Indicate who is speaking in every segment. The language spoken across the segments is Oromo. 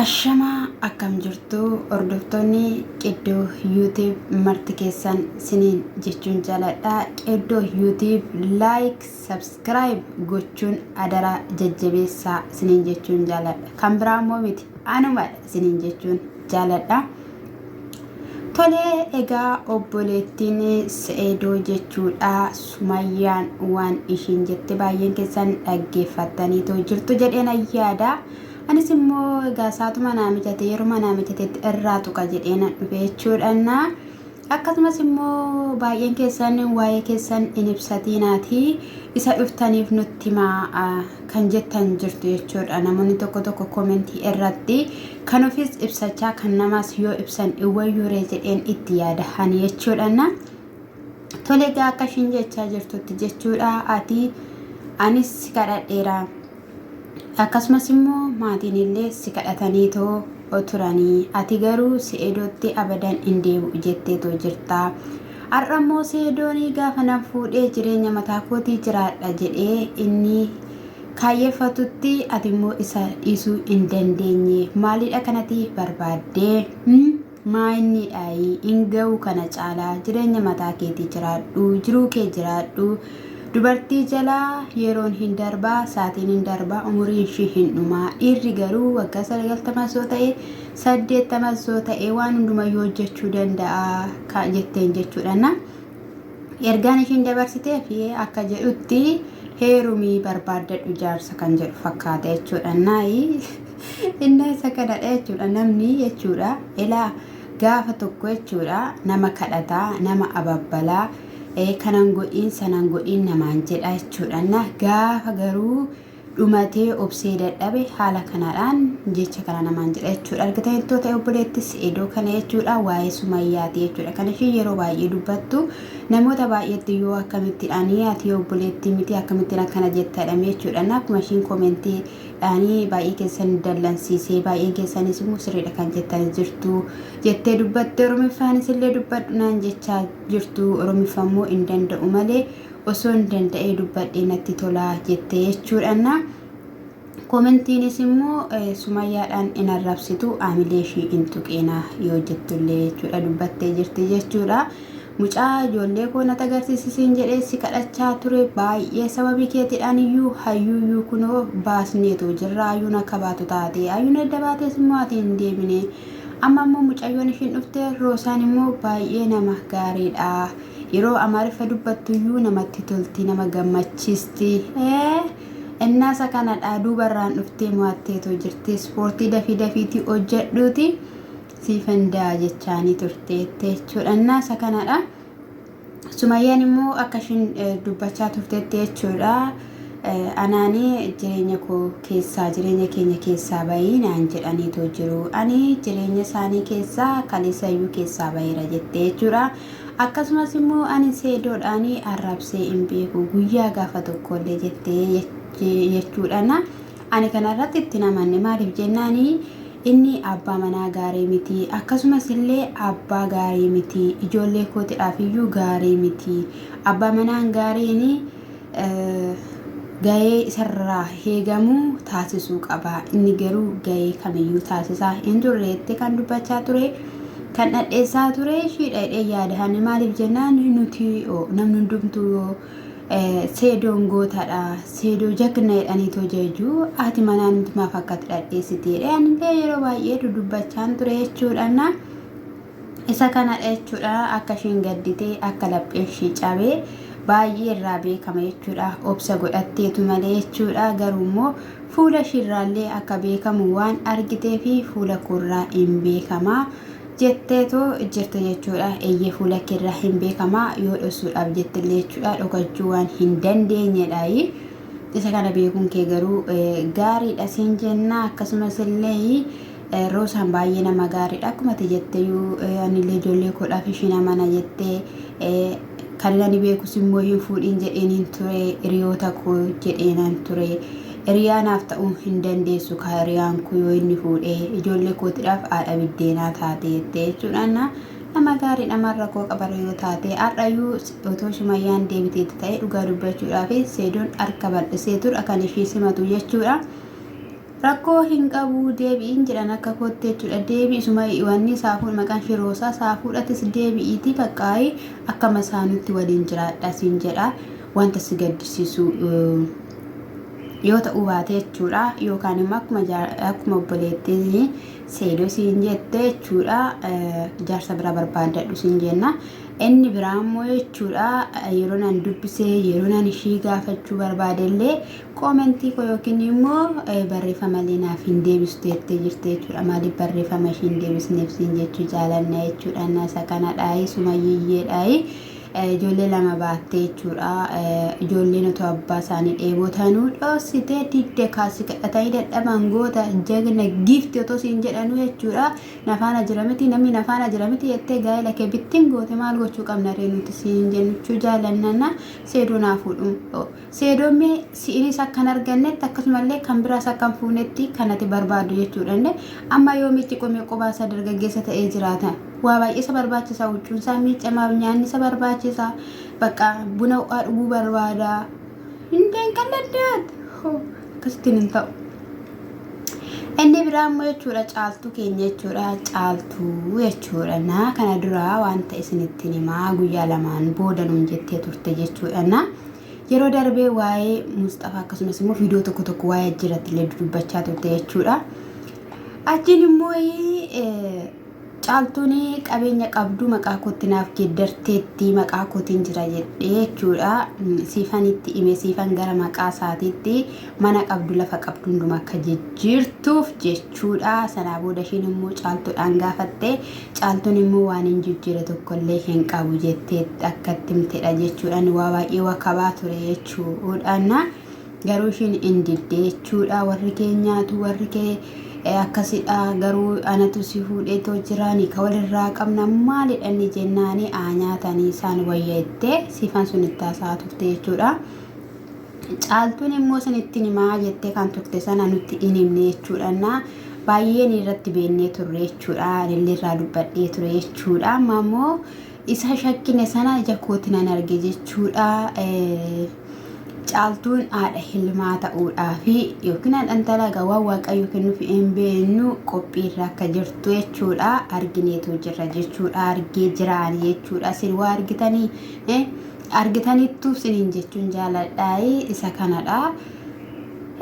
Speaker 1: Ashama akkam jirtu hordoftoonni qeddoo YouTube marti keessan siniin jechuun jaaladha. Qeddoo YouTube like subscribe gochuun adara jajjabeessaa siniin jechuun jaaladha. Kan biraa immoo miti anuma siniin jechuun jaaladha. Tolee egaa obboleettiin Seedoo jechuudha. Sumayyaan waan ishiin jette baay'een keessan dhaggeeffattaniitoo jirtu jedheen ayyaada. Anis immoo egaa saatuma naamichatee yeroo naamichateetti irraa tuqa jedheen dhufe jechuudha. Akkasumas immoo baay'een keessan waa'ee keessan in ibsatinaati isa dhuftaniif nutti himaa kan jettan jirtu jechuudha. Namoonni tokko komentii irratti kan ofis ibsachaa kan namas yoo ibsan iwayyuree jedheen itti yaadahan jechuudha. Tolee egaa akka ishiin jechaa jirtutti jechuudha. Anis kadhadheera. Akkasumas immoo maatiin illee si kadhataniitoo turanii ati garuu Seedootti abadan hin deebi'u jetteetoo jirta. Har'a immoo Seedoonii gaafa nan fuudhee jireenya mataa kootii jiraadha jedhee inni kaayyeeffatutti ati immoo isa dhiisuu hin dandeenye. Maalidha kanatti barbaaddee maa inni dhaayii hin ga'u kana caalaa jireenya mataa keetii jiraadhu jiruu kee jiraadhu. Dubartii jalaa yeroon hin darbaa saatiin hin darbaa umuriin ishii hin dhumaa. Dhiirri garuu waggaa 90 soo ta'e 80 soo ta'e waan hundumayyuu hojjechuu danda'a kan jetteen jechuudha. Ergaan ishiin dabarsitee fi akka jedhutti heerumii barbaaddadhu jaarsa kan jedhu fakkaata jechuudha. Inni isa kadhadha jechuudha namni jechuudha. Ilaa gaafa tokko jechuudha nama kadhataa nama ababbalaa. Kanan godhiin sanan godhiin namaan jedha jechuudha. Gaafa garuu dhumatee obsee dadhabe haala kanaadhaan jecha kana namaan jedha jechuudha. Argitanittoo ta'e obboleetti Seedoo kana jechuudha waa'ee Sumayyaati jechuudha. Kan ishee yeroo baay'ee dubbattu namoota baay'eetti yoo akkamittidhaanii ati obboleetti miti akkamittiin akkana jettadhame jechuudha. Akkuma ishiin komentii dhaanii baay'ee keessan dallansiisee baay'ee keessanis immoo sirriidha kan jettan jirtu jettee dubbatte. Oromiffaanis illee dubbadhu naan jechaa jirtu. Oromiffaa immoo hin danda'u malee osoo hin danda'ee dubbadhee natti tolaa jettee jechuudha. Komentiinis immoo Sumayyaadhaan in arrabsitu aamilee ishii hin tuqeena yoo jettullee jechuudha dubbattee jirti jechuudha. Mucaa ijoollee koo natti agarsiisisin jedhee si kadhachaa ture baay'ee sababii keetiidhaan iyyuu hayyuuyyuu kunoo baasneetu jirra. Hayyuun akka baatu taate hayyuun edda baatees immoo ati hin deebine. Amma immoo mucayyoon ishiin dhufte Roosaan immoo baay'ee nama gaariidha. Yeroo Amaariffa dubbattuyyuu namatti tolti nama gammachiisti. Innaasa kanadha duubarraan dhuftee mo'atteetoo jirti. Ispoortii dafiitii hojjedhuuti siifandaa jechaanii turteetti jechuudha. Innaasa kanadha. Sumayyaan immoo akka ishiin dubbachaa turteetti jechuudha. Anaanii jireenya koo keessaa jireenya keenya keessaa bahii naan jedhaniitoo jiru. Ani jireenya isaanii keessaa kaleessayyuu keessaa bahiira jettee jechuudha. Akkasumas immoo ani Seedoodhaanii arrabsee hin beeku guyyaa gaafa tokkollee jettee jechuudha. Ani kanarratti itti namanne maaliif jennaanii inni abbaa manaa gaarii miti. Akkasumas illee abbaa gaarii miti. Ijoollee kootiidhaaf iyyuu gaarii miti. Abbaa manaan gaariini gahee isarraa heegamuu taasisuu qaba. Inni garuu gahee kamiyyuu taasisaa hin turreetti kan dubbachaa ture. Kan dhadheessaa ture shiidha yaadahan maaliif jennaan nuti namni hundumtuu Seedoon gootaadha. Seedoo jagna jedhaniitoo jechuu ati manaa nuti maaf akkatti dhadheessiteedha. Anillee yeroo baay'ee dubbachaan ture jechuudha. Isa kanadha jechuudha akka ishiin gadditee akka lapheen ishii cabee baay'ee irraa beekama jechuudha. Obsa godhatteetu malee jechuudha. Garuu immoo fuula ishiirraallee akka beekamu waan argitee fi fuula koorraa hin beekama jetteetoo jirtu jechuudha. Eeyyee fuula keerraa hin beekama yoo dhosuudhaaf jettillee jechuudha. Dhokachuu waan hin dandeenyedha. Isa kana beekuun kee garuu gaariidha siin jenna. Akkasumas illee Roosaan baay'ee nama gaariidha. Akkuma ati jetteyyuu anillee ijoollee koodhaaf ishii namana jettee kan ani beekus immoo hin fuudhin jedheen hin ture. Hiriyoota koo jedheenan ture. Hiriyaanaaf ta'uu hin dandeessu ka hiriyaan koo yoo inni fuudhee ijoollee kootiidhaaf haadha biddeenaa taate jettee jechuudha. Nama gaarii namarra koo qabaru yoo taate har'ayyuu otoo Sumayyaan deebiteetti ta'e dhugaa dubbachuudhaaf Seedoon harka bal'isee ture kan ishii simatu jechuudha. rakkoo hin qabu deebiin jedhan akka koottee jechuudha. Deebii isuma wanni saafuu maqaan shiroosaa saafuudhatis deebi'iiti baqqaa'ii akka masaanutti waliin jiraadha siin jedha. Wanta si gaddisiisu yoo ta'uu baate jechuudha yookaan immoo akkuma obboleettii seedoo siin jette jechuudha jaarsa bira barbaadadhu siin jenna. Inni biraa immoo jechuudha yeroo nan dubbisee yeroo nan ishii gaafachuu barbaadellee koomentii koo yookiin immoo barreeffama naaf hin deebistu jettee jirte jechuudha. Maaliif barreeffama ishii hin deebisneef siin jechuu jaalanna jechuudha. Nasa kanadhaayi sumayyiyyeedhaayi. Ijoollee lama baattee jechuudha. Ijoolleen otoo abbaa isaanii dheebotanuu dhoositee didde kaasii kadhatanii dadhaban goota jagna giifti otoo siin jedhanuu jechuudha. Nafaana jira miti namni nafaana jira miti jettee gaa'ela kee bittiin goote maal gochuu qabna ree nuti siin jennuu jaalannana seedoo naafuudhu. Seedoon mee siinis akkan argannetti akkasumallee kan biraas akkan fuunetti kanatti barbaadu jechuudha. Amma yoomitti qomee qobaasa dargaggeessa ta'ee jiraata. Waa baay'ee isa barbaachisa huccuun isaa miicamaaf nyaanni isa barbaachisa bakka buna ho'aa dhuguu barbaada hindeen kan daddaata akkasittiin hin ta'u. Inni biraa immoo jechuudha caaltuu keenya jechuudha caaltuu jechuudha na kana duraa wanta isinittiin himaa guyyaa lamaan booda nuun jettee turte jechuudha na yeroo darbee waa'ee Mustafaa akkasumas immoo viidiyoo tokko waa'ee ajjiratti illee dubbachaa turte jechuudha. Ajjiin immoo caaltuun qabeenya qabdu maqaa kootti naaf geddarteetti maqaa kootiin jira jedhee jechuudha. Siifanitti hime siifan gara maqaa isaatiitti mana qabdu lafa qabdu hunduma akka jijjiirtuuf jechuudha. Sanaa booda ishiin immoo caaltuudhaan gaafatte caaltuun immoo waan hin jijjiire tokkollee hin qabu jettee akkatti himtedha jechuudha. Waa baay'ee wakabaa ture jechuudha. Garuu ishiin hin didde jechuudha. Warri keenyaatu warri kee akkasidha garuu anatu si fuudheetoo jiraanii ka walirraa qabna maalidha inni jennaanii nyaatanii isaan wayyeettee siifan sun itti haasaa turte jechuudha. Caaltuun immoo sanittiin himaa jettee kan turte sana nutti hin himne jechuudha. Baay'een irratti beennee turre jechuudha. Ilirraa dubbadhee ture jechuudha. Amma immoo isa shakkine sana ija kootti nan arge jechuudha. Caaltuun haadha ilmaa ta'uudhaaf yookiin haadhaan talagaa waan waaqayyo kennuuf hin beeknu qophiirra akka jirtu jechuudha. Argineetu jirra jechuudha. Argee jiraan jechuudha. Isin waa argitaniittu isiniin jechuun jaaladhaayi isa kanadha.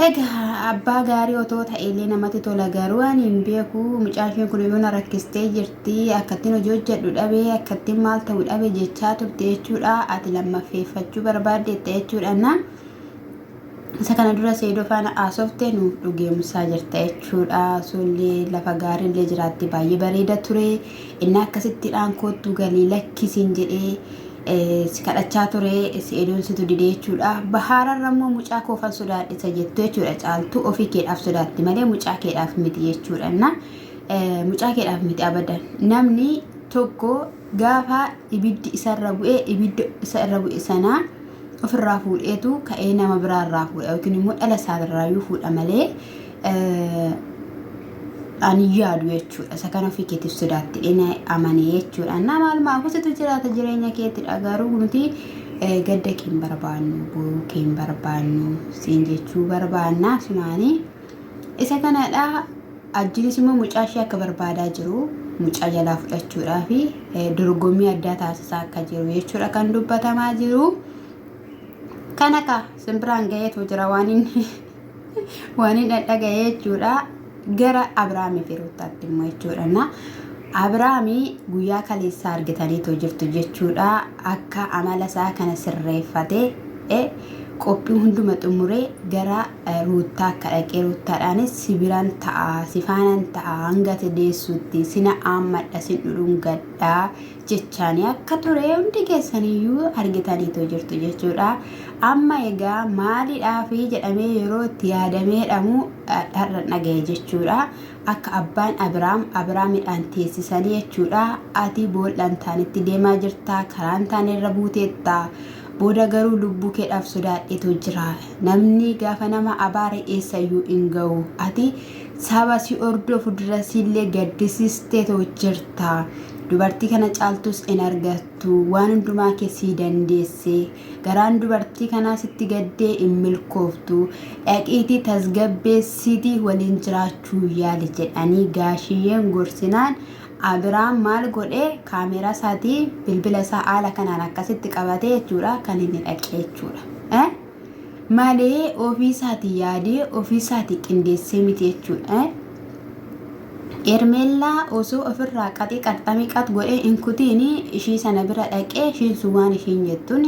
Speaker 1: Egaa abbaa gaarii otoo ta'ellee namatti tola garuu ani hin beeku mucaasheen kun yoo na rakkistee jirti akkattiin hojii hojjedhu dhabee akkattiin maal ta'u dhabe jechaa turte jechuudha. Ati lammaffeeffachuu barbaaddeetta jechuudha. Isa kana dura seedoo faana haasoftee nuuf dhugeemsaa jirta jechuudha. Sullee lafa gaariillee jiraatti baay'ee bareeda ture. Inni akkasittiidhaan koottu galii lakkisiin jedhee si kadhachaa ture seedoon situ didee jechuudha. Bahaararra immoo mucaa koofan sodaadhisa jettu jechuudha. Caaltuu ofii keedhaaf sodaatti malee mucaa keedhaaf miti jechuudha. Mucaa keedhaaf miti abadan. Namni tokko gaafa ibiddi isarra bu'e sanaa ofirraa fuudheetu ka'ee nama biraarraa fuudha yookiin immoo dhala isaarraayyuu fuudha malee ani yaadu jechuudha. Isa kana ofii keetiif sodaatti dhina amanee jechuudha. Nama almaa kusitu jiraata jireenya keettidha garuu nuti gadda keen barbaannu boo keen barbaannu siin jechuu barbaanna sumaanii isa kanadha. Ajjinis immoo mucaa ishee akka barbaadaa jiru mucaa jalaa fudhachuudhaa fi dorgommii addaa taasisaa akka jiru jechuudha kan dubbatamaa jiru. Kanaka simbiraan gaheetu jira waan inni dhaga'ee jechuudha. Gara Abrahaamii fi Ruutaatti immoo jechuudha. Abrahaamii guyyaa kaleessaa argitaniitu jirtu jechuudha. Akka amala isaa kana sirreeffatee qophii hunduma xumuree gara Ruutaa akka dhaqee Ruutaadhaanis sibiraan ta'a sifaanan ta'a hanga deessuutti sina ammadha sin dhudhungadhaa jechaanii akka ture hundi keessaniyyuu argitaniitu jirtu jechuudha. Amma egaa maalidhaafi jedhamee yeroo itti yaadamee dhamu har'a dhaga'e jechuudha. Akka abbaan Abrahaamidhaan teessisanii jechuudha. Ati bool'aan taanitti deemaa jirta karaan taanerra buuteetta. Booda garuu lubbuu keedhaaf sodaadheetu jira. Namni gaafa nama abaare eessayyuu hin ga'u. Ati saba si ordofu durasillee gaddisiisteetu jirta. dubartii kana caaltus in argattu waan hundumaa keessii dandeesse garaan dubartii kanaa sitti gaddee in milkooftu dhaqiitii tasgabbeessitii waliin jiraachuu yaali jedhanii gaashiyyeen gorsinaan Abiraam maal godhee kaameraa isaatii bilbila isaa haala kanaan akkasitti qabatee jechuudha kan inni dhaqee jechuudha malee ofii isaatii yaadee ofii isaatii qindeessee miti jechuudha Ermeellaa osoo ofirraa qaxii qaxxamii qat godhee inkutiini ishii sana bira dhaqee ishiin sun waan ishiin jettuun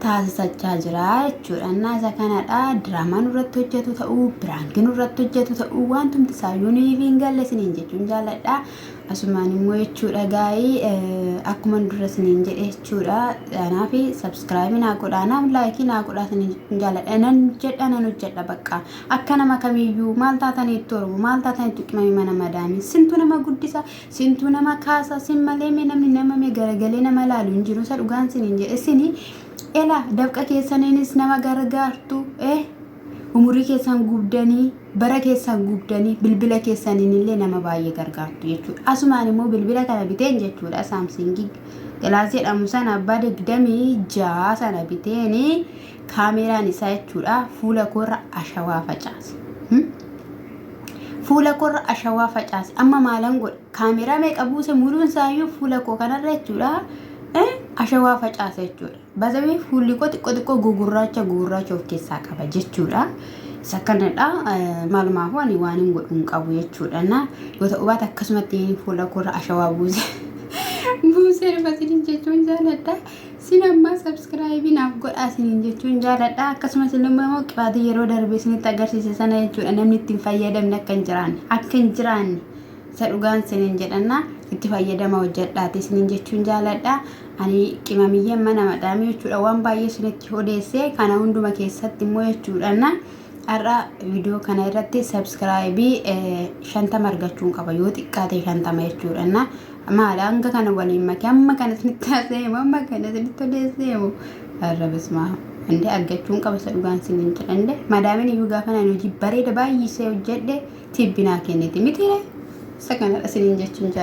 Speaker 1: taasisachaa jira jechuudha. Isa kanadha diraamaan irratti hojjetu ta'uu biraankiin irratti hojjetu ta'uu wantumti isaayyuu ni hin galle isiniin jechuun jaalladha. Asumaan immoo jechuudha gaa'ii akkuma dura isiniin jedhe jechuudha. Kanaaf subscribe naa godhaa naaf like naa godhaa isiniin jaalladha. Nan jedha nan hojjedha bakka akka nama kamiyyuu maal taataniitti oromoo maal taataniitti qimamii mana madaamii sintu nama guddisa sintu nama kaasa sin malee namni nama garagalee nama laalu hin jiru isa dhugaan isiniin jedhe isinii ela dabqa keessaniinis nama gargaartu umurii keessan gubdanii bara keessan gubdanii bilbila keessaniinillee nama baay'ee gargaartu jechuudha. Asumaan immoo bilbila kana biteen jechuudha Samsung Galaxy jedhamu sana abbaa 26 sana biteeni kaameraan isaa jechuudha fuula koorra ashawaa facaase. Fuula koorra ashawaa facaase amma maalan godhe kaameraa meeqa buuse muruun isaayyuu fuula koo kanarra jechuudha ashawaa facaase jechuudha. Bazabii fuulli koo xiqqoo gugurraacha of keessaa qaba jechuudha. Isa kanadha maalumaaf ani waan hin godhuun qabu jechuudha. Yoo ta'u baate akkasumatti fuula koorra ashawaa buuse rifasiniin jechuun jaalladha. Sin amma subscribe naaf godhaa isiniin jechuun jaalladha. Akkasumas immoo qibaatii yeroo darbee isinitti agarsiise sana jechuudha namni ittiin fayyadamne akka hin jiraanne isa dhugaan isiniin jedhanna itti fayyadama hojjedhaati isiniin jechuun jaalladha. Ani qimamiyyeen mana madaamii jechuudha waan baay'ee isinitti odeesse kana hunduma keessatti immoo jechuudha har'a viidiyoo kana irratti subscribe 50 argachuun qaba yoo xiqqaate 50 jechuudha. Maala hanga kana waliin makee amma kana isinitti haaseemu amma kana isinitti odeesseemu har'a bismaa ande argachuun qaba isa dhugaan isiniin jedhande madaamiin iyyuu gaafa naan hojii bareeda baay'isee hojjedhe tibbinaa kenniti miti isa kanadha isiniin jechuun jaalladha.